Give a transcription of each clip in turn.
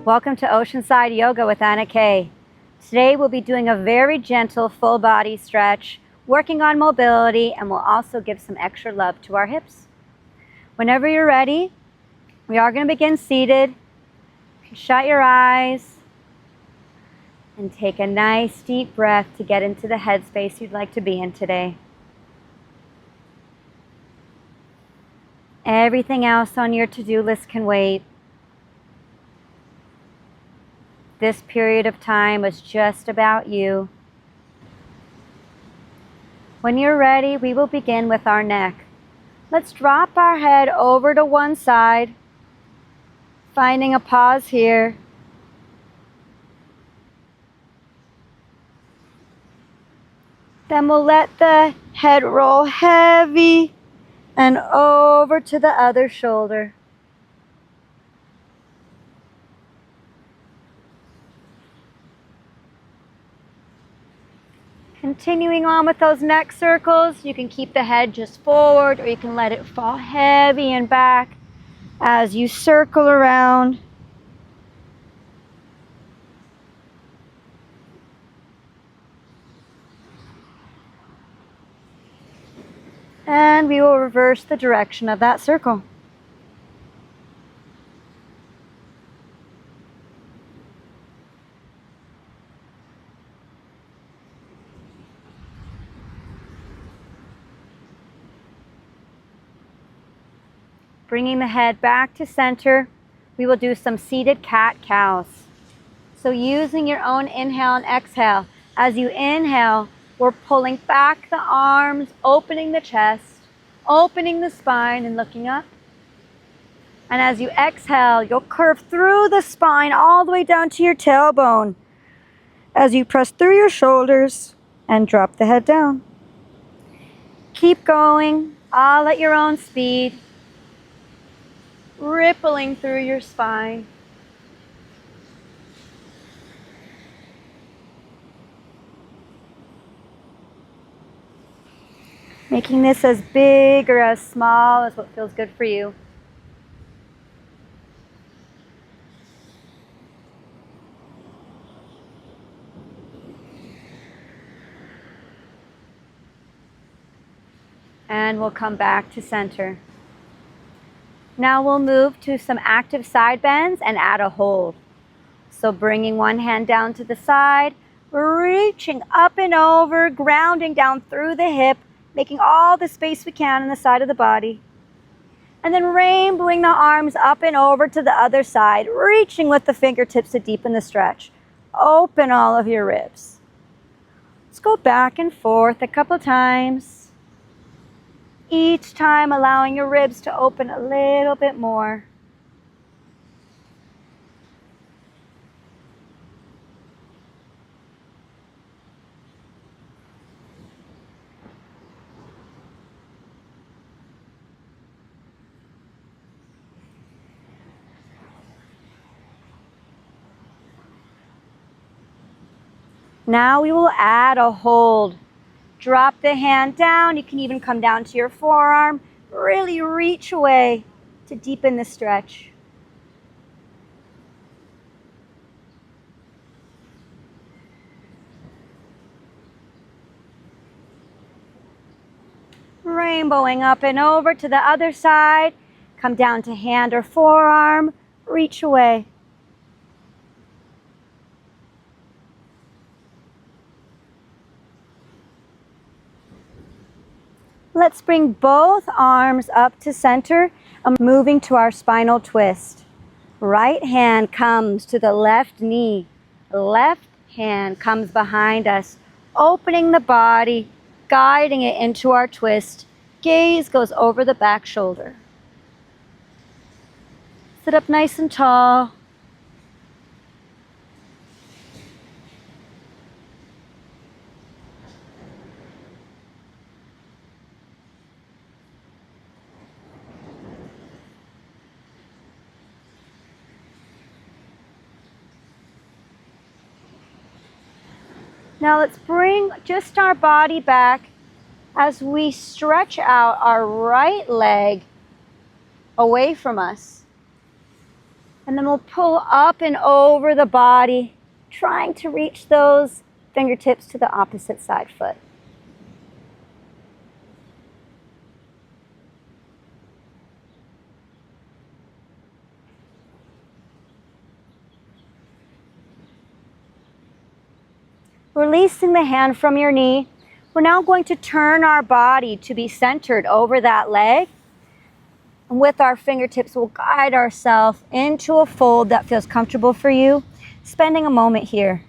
Welcome to Oceanside Yoga with Anna Kay. Today we'll be doing a very gentle full body stretch, working on mobility, and we'll also give some extra love to our hips. Whenever you're ready, we are going to begin seated. Shut your eyes and take a nice deep breath to get into the headspace you'd like to be in today. Everything else on your to-do list can wait. This period of time is just about you. When you're ready, we will begin with our neck. Let's drop our head over to one side, finding a pause here. Then we'll let the head roll heavy and over to the other shoulder. Continuing on with those neck circles, you can keep the head just forward or you can let it fall heavy and back as you circle around. And we will reverse the direction of that circle. Bringing the head back to center, we will do some seated cat-cows. So using your own inhale and exhale. As you inhale, we're pulling back the arms, opening the chest, opening the spine and looking up. And as you exhale, you'll curve through the spine all the way down to your tailbone as you press through your shoulders and drop the head down. Keep going, all at your own speed, rippling through your spine. Making this as big or as small as what feels good for you. And we'll come back to center. Now we'll move to some active side bends and add a hold. So bringing one hand down to the side, reaching up and over, grounding down through the hip, making all the space we can on the side of the body. And then rainbowing the arms up and over to the other side, reaching with the fingertips to deepen the stretch. Open all of your ribs. Let's go back and forth a couple times. Each time allowing your ribs to open a little bit more. Now we will add a hold. Drop the hand down. You can even come down to your forearm. Really reach away to deepen the stretch. Rainbowing up and over to the other side. Come down to hand or forearm. Reach away. Let's bring both arms up to center and moving to our spinal twist. Right hand comes to the left knee. Left hand comes behind us, opening the body, guiding it into our twist. Gaze goes over the back shoulder. Sit up nice and tall. Now let's bring just our body back as we stretch out our right leg away from us. And then we'll pull up and over the body, trying to reach those fingertips to the opposite side foot. Releasing the hand from your knee, we're now going to turn our body to be centered over that leg. And with our fingertips, we'll guide ourselves into a fold that feels comfortable for you, spending a moment here.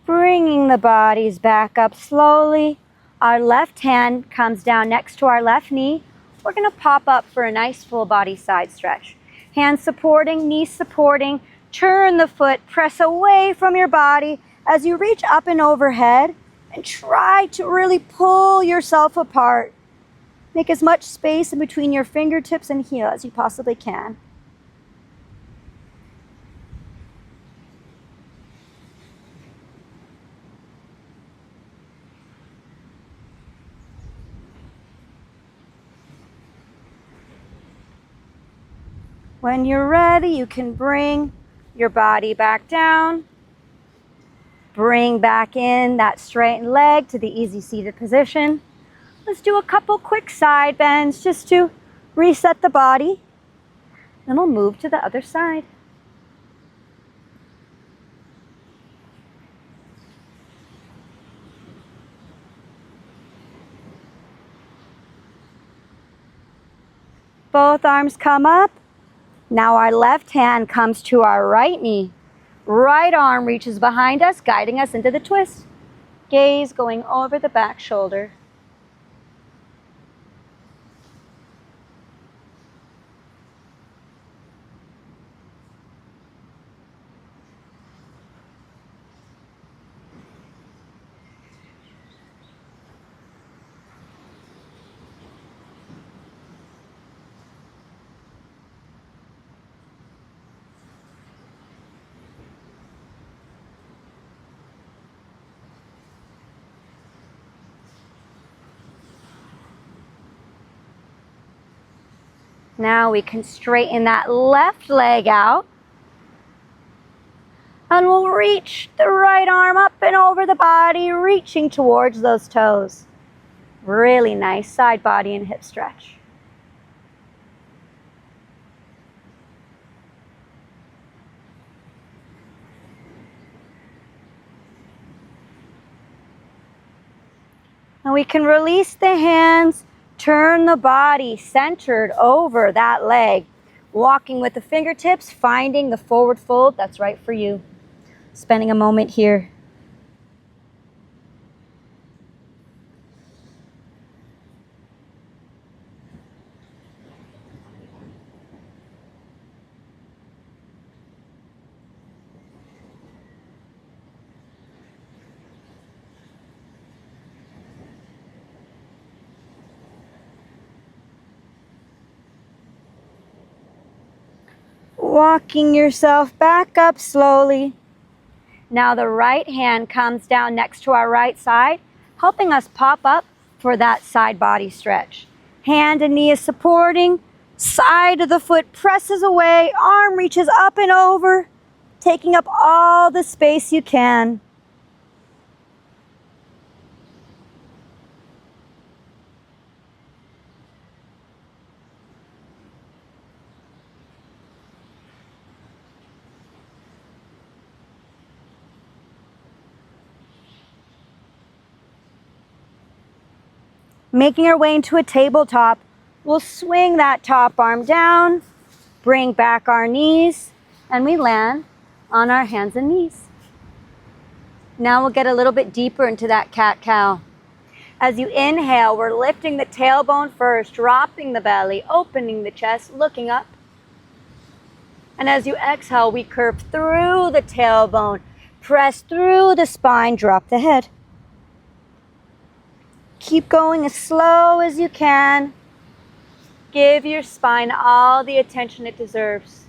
Bringing the bodies back up slowly. Our left hand comes down next to our left knee. We're going to pop up for a nice full body side stretch. Hands supporting, knees supporting. Turn the foot, press away from your body as you reach up and overhead, and try to really pull yourself apart. Make as much space in between your fingertips and heel as you possibly can. When you're ready, you can bring your body back down. Bring back in that straightened leg to the easy seated position. Let's do a couple quick side bends just to reset the body. Then we'll move to the other side. Both arms come up. Now our left hand comes to our right knee. Right arm reaches behind us, guiding us into the twist. Gaze going over the back shoulder. Now we can straighten that left leg out. And we'll reach the right arm up and over the body, reaching towards those toes. Really nice side body and hip stretch. And we can release the hands. Turn the body centered over that leg. Walking with the fingertips, finding the forward fold that's right for you. Spending a moment here. Walking yourself back up slowly. Now the right hand comes down next to our right side, helping us pop up for that side body stretch. Hand and knee is supporting. Side of the foot presses away. Arm reaches up and over, taking up all the space you can. Making our way into a tabletop, we'll swing that top arm down, bring back our knees, and we land on our hands and knees. Now we'll get a little bit deeper into that cat-cow. As you inhale, we're lifting the tailbone first, dropping the belly, opening the chest, looking up. And as you exhale, we curve through the tailbone, press through the spine, drop the head. Keep going as slow as you can. Give your spine all the attention it deserves.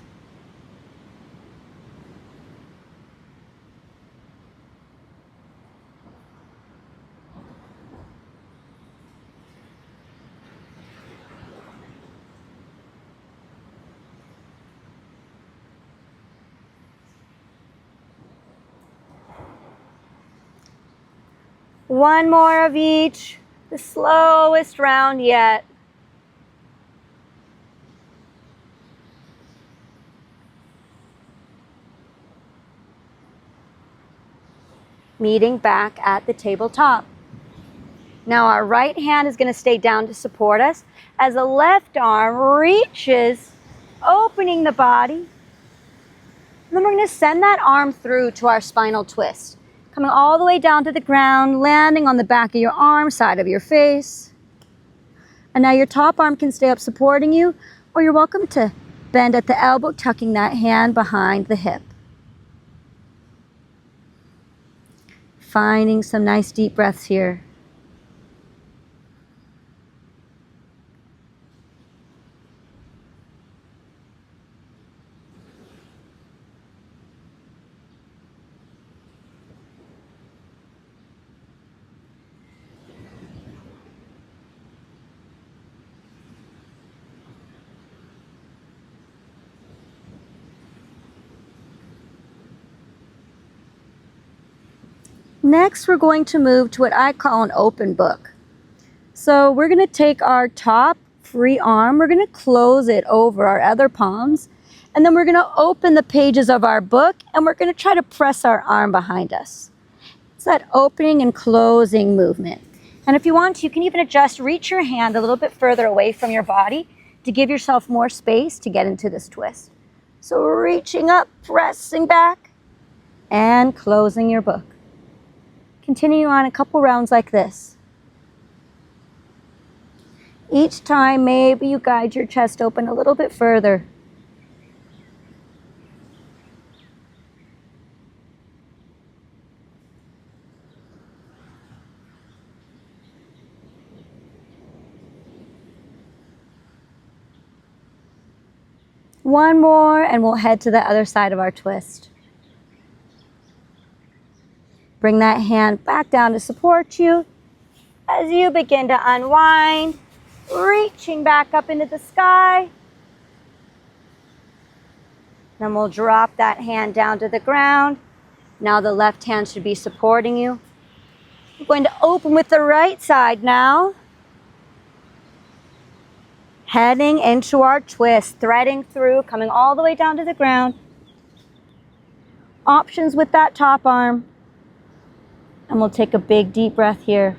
One more of each, the slowest round yet. Meeting back at the tabletop. Now our right hand is going to stay down to support us as the left arm reaches, opening the body. And then we're going to send that arm through to our spinal twist, coming all the way down to the ground, landing on the back of your arm, side of your face. And now your top arm can stay up supporting you, or you're welcome to bend at the elbow, tucking that hand behind the hip. Finding some nice deep breaths here. Next, we're going to move to what I call an open book. So we're going to take our top free arm, we're going to close it over our other palms, and then we're going to open the pages of our book, and we're going to try to press our arm behind us. It's that opening and closing movement. And if you want, you can even reach your hand a little bit further away from your body to give yourself more space to get into this twist. So reaching up, pressing back, and closing your book. Continue on a couple rounds like this. Each time, maybe you guide your chest open a little bit further. One more, and we'll head to the other side of our twist. Bring that hand back down to support you as you begin to unwind, reaching back up into the sky. Then we'll drop that hand down to the ground. Now the left hand should be supporting you. We're going to open with the right side now. Heading into our twist, threading through, coming all the way down to the ground. Options with that top arm. And we'll take a big deep breath here.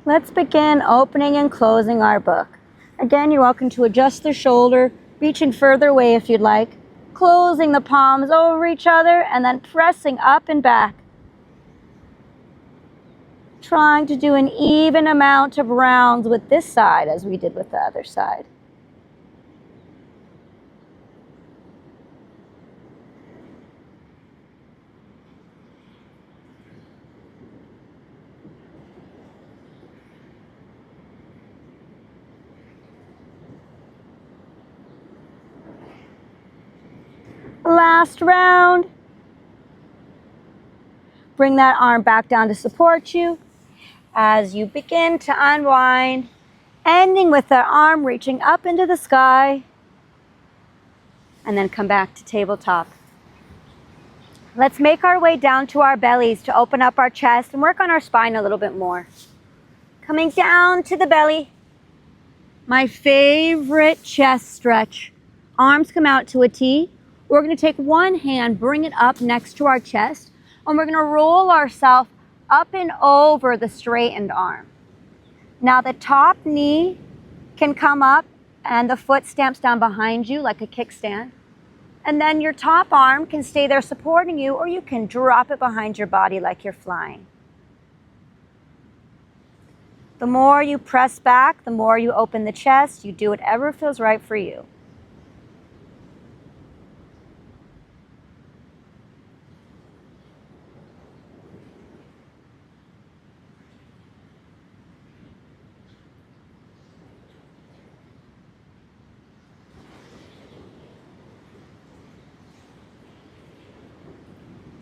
Let's begin opening and closing our book. Again, you're welcome to adjust the shoulder, reaching further away if you'd like, closing the palms over each other, and then pressing up and back. Trying to do an even amount of rounds with this side as we did with the other side. Last round. Bring that arm back down to support you as you begin to unwind, ending with the arm reaching up into the sky, and then come back to tabletop. Let's make our way down to our bellies to open up our chest and work on our spine a little bit more. Coming down to the belly, My favorite chest stretch. Arms come out to a T. We're going to take one hand, bring it up next to our chest, and we're going to roll ourselves up and over the straightened arm. Now the top knee can come up and the foot stamps down behind you like a kickstand. And then your top arm can stay there supporting you, or you can drop it behind your body like you're flying. The more you press back, the more you open the chest. You do whatever feels right for you.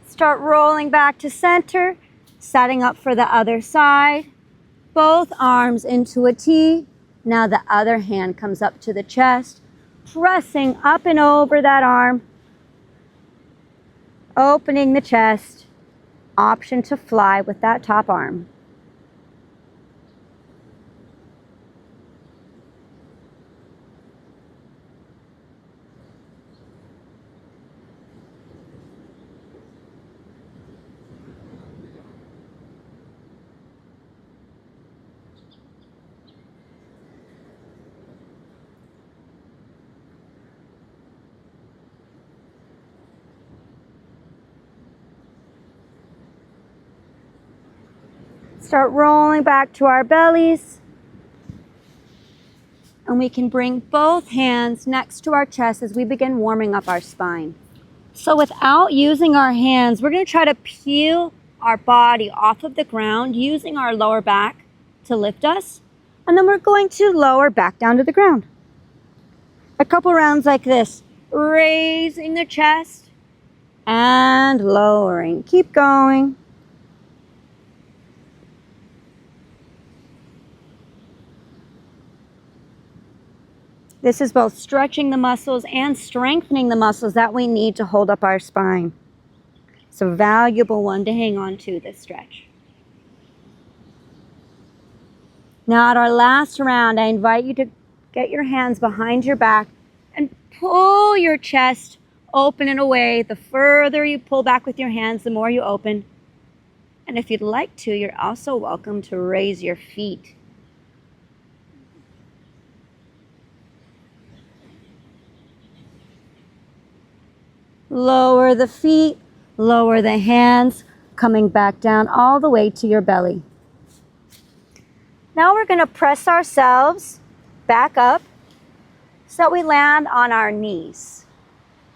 Start rolling back to center, setting up for the other side. Both arms into a T. Now the other hand comes up to the chest, pressing up and over that arm, opening the chest. Option to fly with that top arm. Start rolling back to our bellies. And we can bring both hands next to our chest as we begin warming up our spine. So without using our hands, we're going to try to peel our body off of the ground using our lower back to lift us. And then we're going to lower back down to the ground. A couple rounds like this, raising the chest and lowering. Keep going. This is both stretching the muscles and strengthening the muscles that we need to hold up our spine. It's a valuable one to hang on to, this stretch. Now at our last round, I invite you to get your hands behind your back and pull your chest open and away. The further you pull back with your hands, the more you open. And if you'd like to, you're also welcome to raise your feet. Lower the feet, lower the hands, coming back down all the way to your belly. Now we're going to press ourselves back up so that we land on our knees.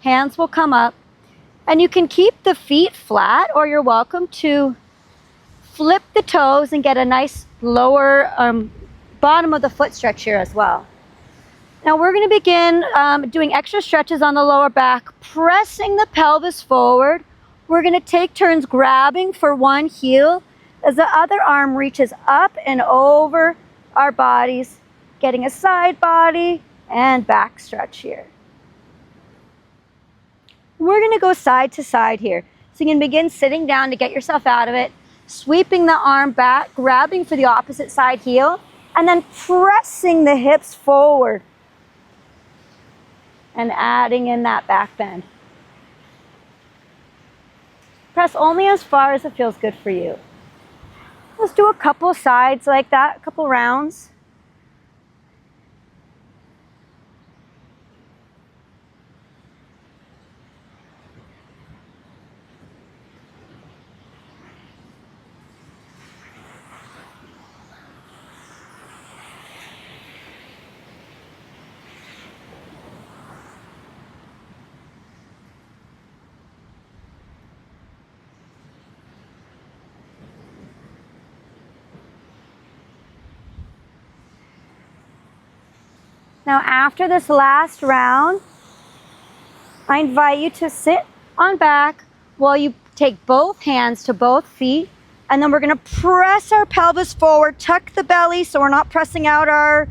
Hands will come up, and you can keep the feet flat, or you're welcome to flip the toes and get a nice lower bottom of the foot stretch here as well. Now we're going to begin doing extra stretches on the lower back, pressing the pelvis forward. We're going to take turns grabbing for one heel as the other arm reaches up and over our bodies, getting a side body and back stretch here. We're going to go side to side here. So you can begin sitting down to get yourself out of it, sweeping the arm back, grabbing for the opposite side heel, and then pressing the hips forward. And adding in that back bend. Press only as far as it feels good for you. Let's do a couple sides like that, a couple rounds. Now after this last round, I invite you to sit on back while you take both hands to both feet, and then we're going to press our pelvis forward, tuck the belly so we're not pressing out our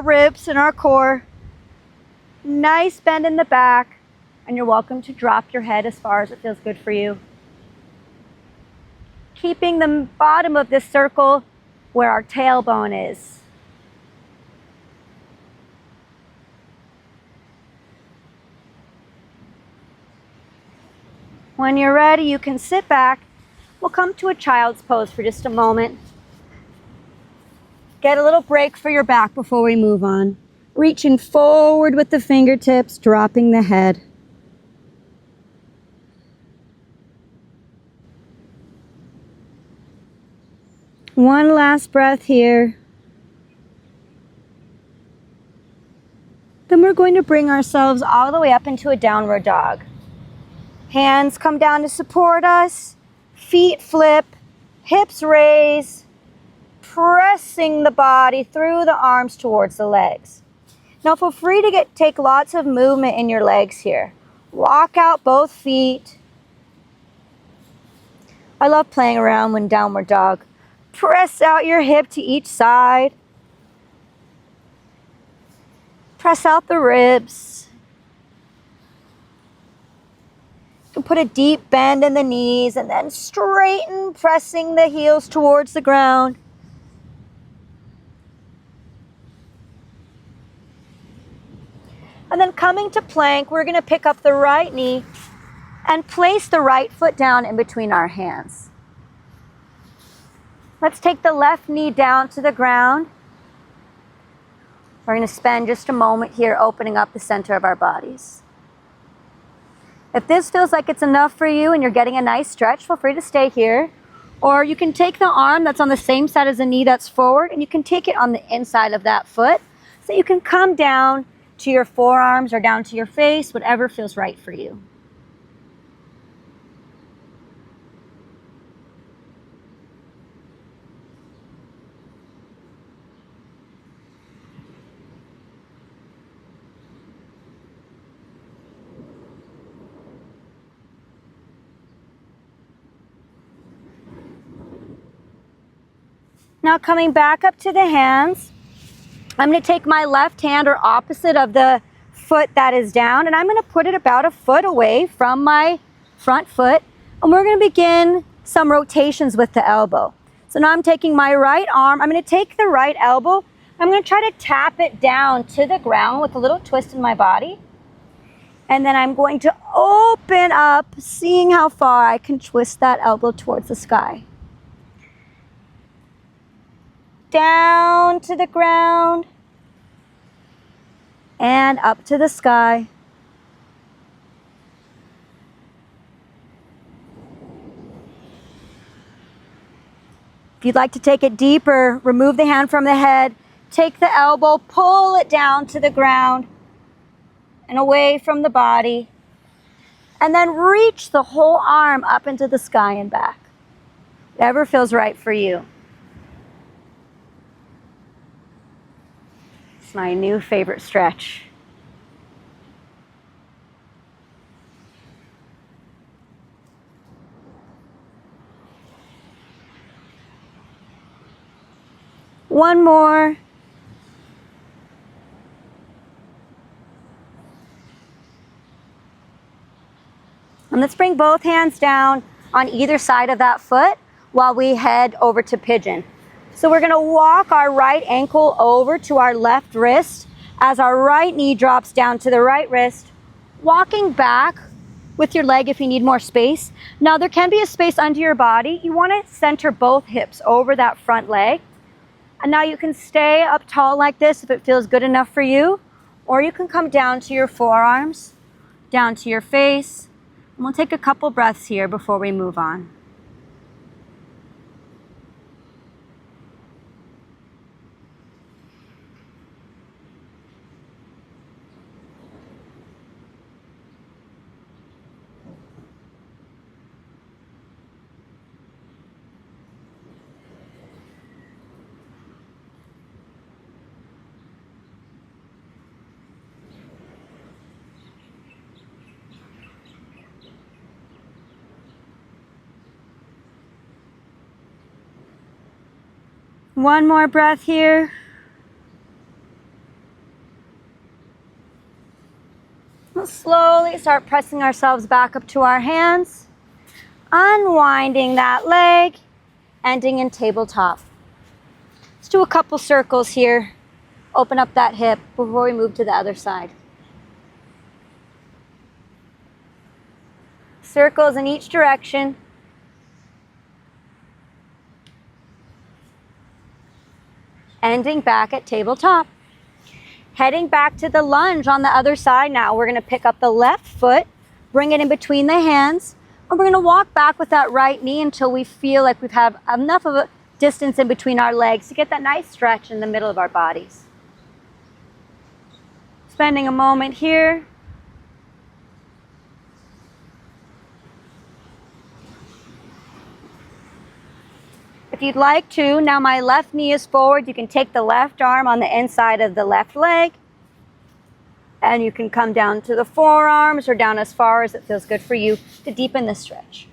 ribs and our core. Nice bend in the back, and you're welcome to drop your head as far as it feels good for you. Keeping the bottom of this circle where our tailbone is. When you're ready, you can sit back. We'll come to a child's pose for just a moment. Get a little break for your back before we move on. Reaching forward with the fingertips, dropping the head. One last breath here. Then we're going to bring ourselves all the way up into a downward dog. Hands come down to support us. Feet flip. Hips raise. Pressing the body through the arms towards the legs. Now feel free to take lots of movement in your legs here. Walk out both feet. I love playing around when downward dog. Press out your hip to each side. Press out the ribs. You can put a deep bend in the knees and then straighten, pressing the heels towards the ground. And then coming to plank, we're going to pick up the right knee and place the right foot down in between our hands. Let's take the left knee down to the ground. We're going to spend just a moment here opening up the center of our bodies. If this feels like it's enough for you and you're getting a nice stretch, feel free to stay here. Or you can take the arm that's on the same side as the knee that's forward, and you can take it on the inside of that foot so you can come down to your forearms or down to your face, whatever feels right for you. Now coming back up to the hands, I'm going to take my left hand or opposite of the foot that is down, and I'm going to put it about a foot away from my front foot, and we're going to begin some rotations with the elbow. So now I'm taking my right arm, I'm going to take the right elbow, I'm going to try to tap it down to the ground with a little twist in my body, and then I'm going to open up, seeing how far I can twist that elbow towards the sky. Down to the ground and up to the sky. If you'd like to take it deeper, remove the hand from the head, take the elbow, pull it down to the ground and away from the body, and then reach the whole arm up into the sky and back. Whatever feels right for you. It's my new favorite stretch. One more. And let's bring both hands down on either side of that foot while we head over to pigeon. So we're going to walk our right ankle over to our left wrist as our right knee drops down to the right wrist, walking back with your leg if you need more space. Now there can be a space under your body. You want to center both hips over that front leg. And now you can stay up tall like this if it feels good enough for you, or you can come down to your forearms, down to your face. And we'll take a couple breaths here before we move on. One more breath here. We'll slowly start pressing ourselves back up to our hands, unwinding that leg, ending in tabletop. Let's do a couple circles here. Open up that hip before we move to the other side. circles in each direction. Ending back at tabletop. Heading back to the lunge on the other side now. We're going to pick up the left foot, bring it in between the hands, and we're going to walk back with that right knee until we feel like we've had enough of a distance in between our legs to get that nice stretch in the middle of our bodies. Spending a moment here. If you'd like to, now my left knee is forward. You can take the left arm on the inside of the left leg, and you can come down to the forearms or down as far as it feels good for you to deepen the stretch.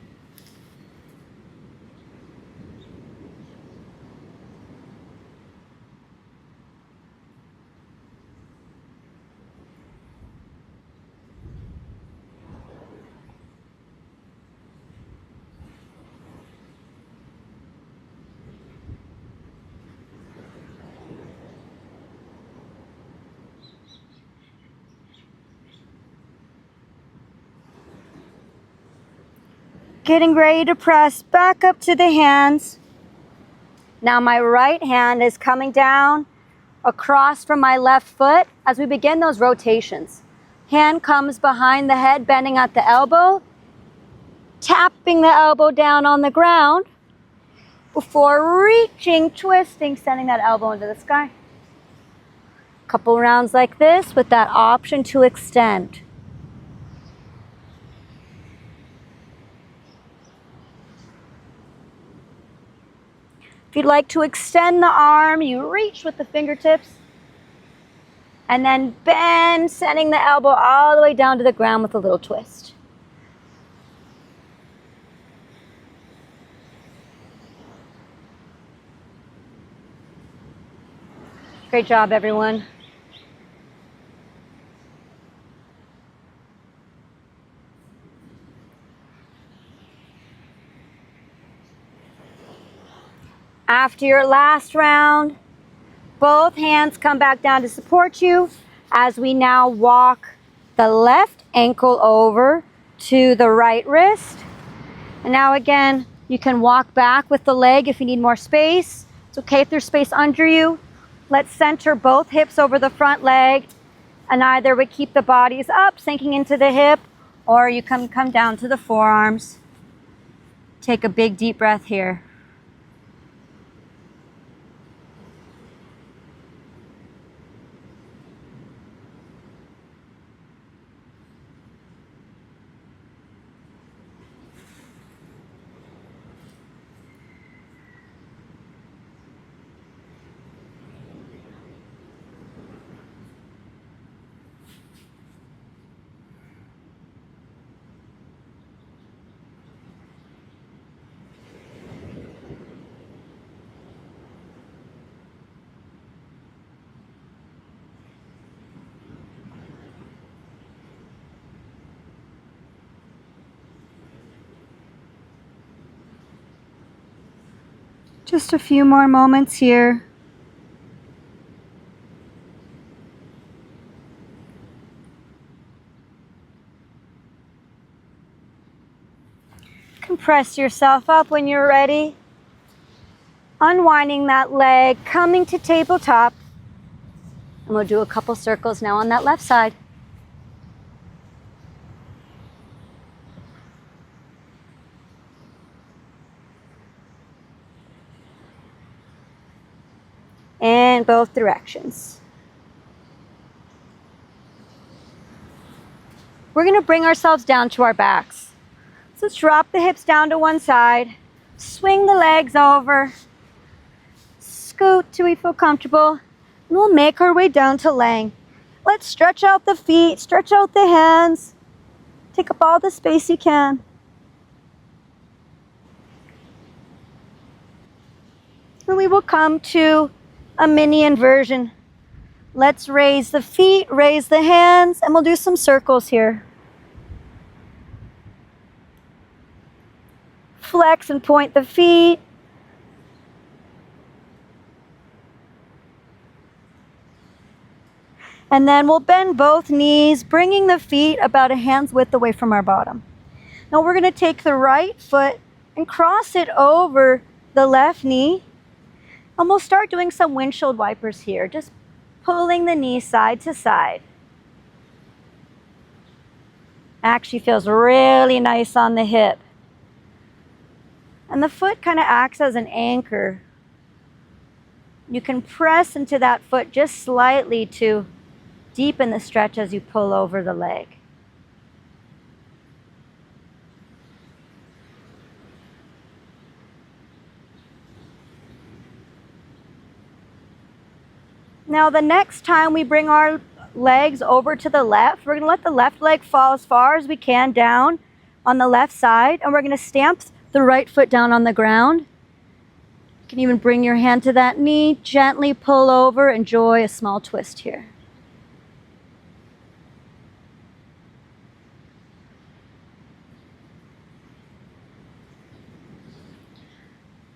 Getting ready to press back up to the hands. Now my right hand is coming down across from my left foot as we begin those rotations. Hand comes behind the head, bending at the elbow, tapping the elbow down on the ground before reaching, twisting, sending that elbow into the sky. Couple rounds like this with that option to extend. If you'd like to extend the arm, you reach with the fingertips and then bend, sending the elbow all the way down to the ground with a little twist. Great job, everyone. After your last round, both hands come back down to support you as we now walk the left ankle over to the right wrist. And now again, you can walk back with the leg if you need more space. It's okay if there's space under you. Let's center both hips over the front leg, and either we keep the bodies up, sinking into the hip, or you can come down to the forearms. Take a big deep breath here. Just a few more moments here. Compress yourself up when you're ready. Unwinding that leg, coming to tabletop. And we'll do a couple circles now on that left side. In both directions. We're going to bring ourselves down to our backs. So let's drop the hips down to one side, swing the legs over, scoot till we feel comfortable, and we'll make our way down to laying. Let's stretch out the feet, stretch out the hands, take up all the space you can. And we will come to a mini inversion. Let's raise the feet, raise the hands, and we'll do some circles here. Flex and point the feet. And then we'll bend both knees, bringing the feet about a hand's width away from our bottom. Now we're going to take the right foot and cross it over the left knee. And we'll start doing some windshield wipers here, just pulling the knee side to side. Actually feels really nice on the hip. And the foot kind of acts as an anchor. You can press into that foot just slightly to deepen the stretch as you pull over the leg. Now the next time we bring our legs over to the left, we're going to let the left leg fall as far as we can down on the left side, and we're going to stamp the right foot down on the ground. You can even bring your hand to that knee, gently pull over, enjoy a small twist here.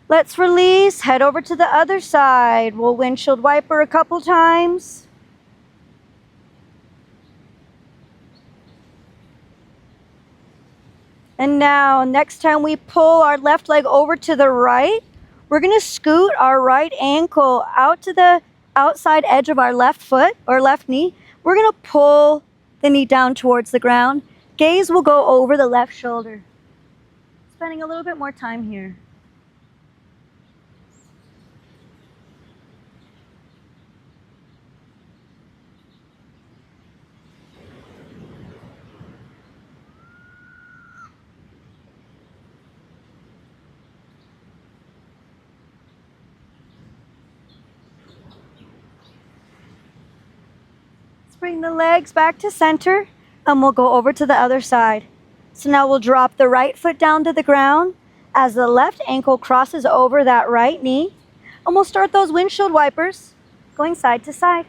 Let's release, head over to the other side. We'll windshield wiper a couple times. And now, next time we pull our left leg over to the right, we're going to scoot our right ankle out to the outside edge of our left foot or left knee. We're going to pull the knee down towards the ground. Gaze will go over the left shoulder. Spending a little bit more time here. Bring the legs back to center, and we'll go over to the other side. So now we'll drop the right foot down to the ground as the left ankle crosses over that right knee, and we'll start those windshield wipers going side to side.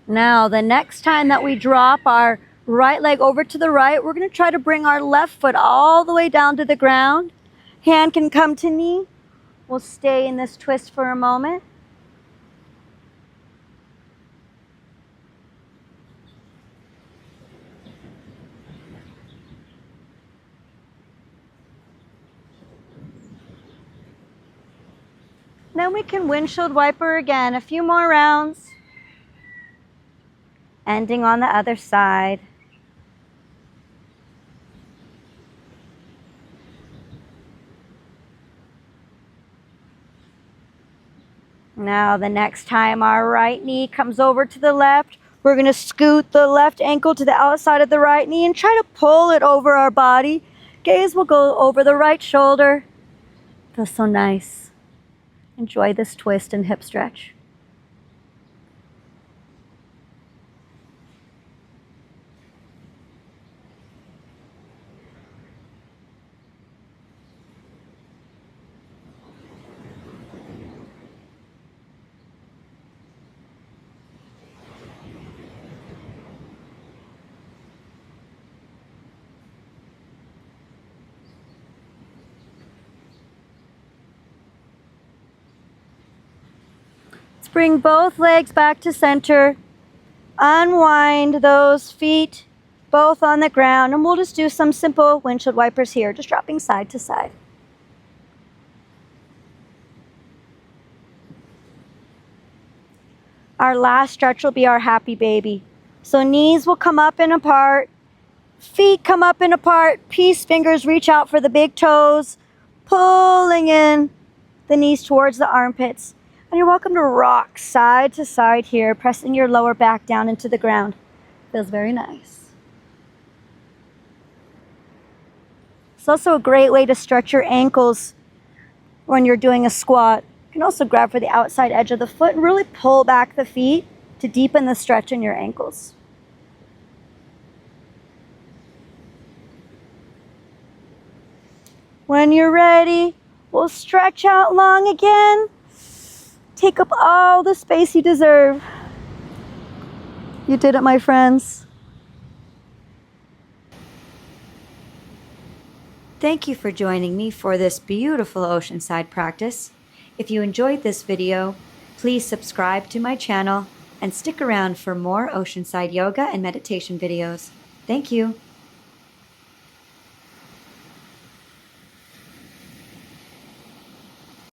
Now, the next time that we drop our right leg over to the right, we're going to try to bring our left foot all the way down to the ground. Hand can come to knee. We'll stay in this twist for a moment. Then we can windshield wiper again, a few more rounds. Ending on the other side. Now the next time our right knee comes over to the left, we're going to scoot the left ankle to the outside of the right knee and try to pull it over our body. Gaze will go over the right shoulder. Feels so nice. Enjoy this twist and hip stretch. Bring both legs back to center. Unwind those feet both on the ground, and we'll just do some simple windshield wipers here, just dropping side to side. Our last stretch will be our happy baby. So knees will come up and apart, feet come up and apart, peace fingers reach out for the big toes, pulling in the knees towards the armpits. And you're welcome to rock side to side here, pressing your lower back down into the ground. Feels very nice. It's also a great way to stretch your ankles when you're doing a squat. You can also grab for the outside edge of the foot and really pull back the feet to deepen the stretch in your ankles. When you're ready, we'll stretch out long again. Take up all the space you deserve. You did it, my friends. Thank you for joining me for this beautiful Oceanside practice. If you enjoyed this video, please subscribe to my channel and stick around for more Oceanside yoga and meditation videos. Thank you.